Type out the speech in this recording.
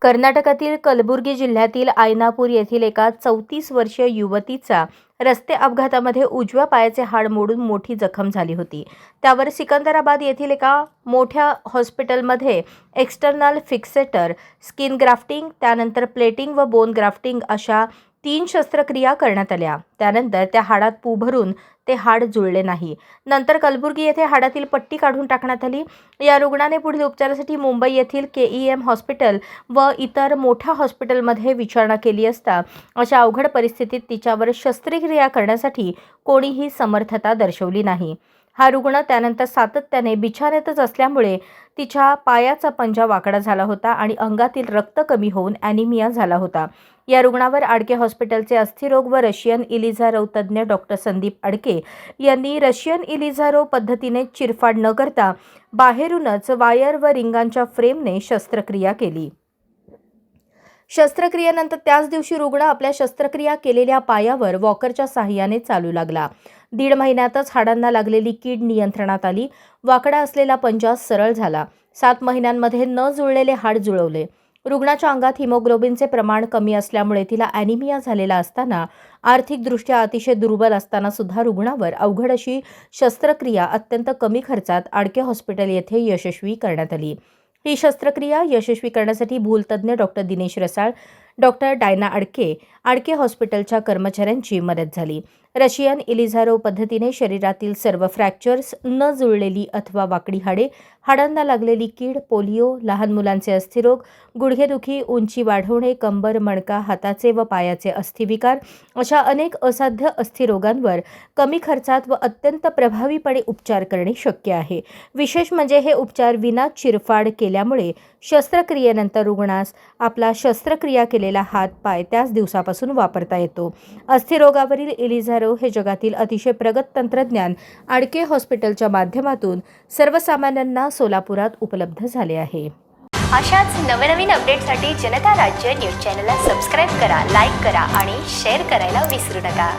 कर्नाटकातील कलबुर्गी जिल्ह्यातील आयनापूर येथील एका 34 वर्षीय युवतीचा रस्ते अपघातामध्ये उजव्या पायाचे हाड मोडून मोठी जखम झाली होती. त्यावर सिकंदराबाद येथील एका मोठ्या हॉस्पिटलमध्ये एक्सटर्नल फिक्सेटर, स्किन ग्राफ्टिंग, त्यानंतर प्लेटिंग व बोन ग्राफ्टिंग अशा 3 शस्त्रक्रिया करण्यात आल्या. त्यानंतर त्या हाडात पू भरून ते हाड जुळले नाही. नंतर कलबुर्गी येथे हाडातील पट्टी काढून टाकण्यात आली. या रुग्णाने पुढील उपचारासाठी मुंबई येथील KEM हॉस्पिटल व इतर मोठ्या हॉस्पिटलमध्ये विचारणा केली असता अशा अवघड परिस्थितीत तिच्यावर शस्त्रक्रिया करण्यासाठी कोणीही समर्थता दर्शवली नाही. हा रुग्ण त्यानंतर सातत्याने बिछाण्यातच असल्यामुळे तिच्या पायाचा पंजा वाकडा झाला होता आणि अंगातील रक्त कमी होऊन ॲनिमिया झाला होता. या रुग्णावर आडके हॉस्पिटलचे अस्थिरोग व रशियन इलिझारोव तज्ज्ञ डॉक्टर संदीप अडके यांनी रशियन इलिझारोव पद्धतीने चिरफाड न करता बाहेरूनच वायर व रिंगांच्या फ्रेमने शस्त्रक्रिया केली. शस्त्रक्रियेनंतर त्याच दिवशी रुग्ण आपल्या शस्त्रक्रिया केलेल्या पायावर वॉकरच्या साहाय्याने चालू लागला. 1.5 महिन्यातच हाडांना लागलेली कीड नियंत्रणात आली. वाकडा असलेला पंजा सरळ झाला. 7 महिन्यांमध्ये न जुळलेले हाड जुळवले. रुग्णाच्या अंगात हिमोग्लोबिनचे प्रमाण कमी असल्यामुळे तिला ॲनिमिया झालेला असताना आर्थिकदृष्ट्या अतिशय दुर्बल असताना सुद्धा रुग्णावर अवघड अशी शस्त्रक्रिया अत्यंत कमी खर्चात आडके हॉस्पिटल येथे यशस्वी करण्यात आली. ही शस्त्रक्रिया यशस्वी करण्यासाठी भूलतज्ज्ञ डॉक्टर दिनेश रसाळ, डॉक्टर डायना आडके हॉस्पिटलच्या कर्मचाऱ्यांची मदत झाली. रशियन इलिझारोव पद्धतीने शरीरातील सर्व फ्रॅक्चर्स, न जुळलेली अथवा वाकडी हाडे, हाडांना लागलेली कीड, पोलिओ, लहान मुलांचे अस्थिरोग, गुडघेदुखी, उंची वाढवणे, कंबर, मणका, हाताचे व पायाचे अस्थिविकार अशा अनेक असाध्य अस्थिरोगांवर कमी खर्चात व अत्यंत प्रभावीपणे उपचार करणे शक्य आहे. विशेष म्हणजे हे उपचार विना चिरफाड केल्यामुळे शस्त्रक्रियेनंतर रुग्णास आपला शस्त्रक्रिया केलेला हात पाय त्याच दिवसापासून वापरता येतो. अस्थिरोगावरील इलिझारोव हे जगातील अतिशय प्रगत तंत्रज्ञान आडके हॉस्पिटलच्या माध्यमातून सर्वसामान्यांना सोलापुरात उपलब्ध झाले आहे. अशाच नवनवीन अपडेटसाठी जनता राज्य न्यूज चॅनलला सबस्क्राईब करा, लाईक करा आणि शेअर करायला विसरू नका.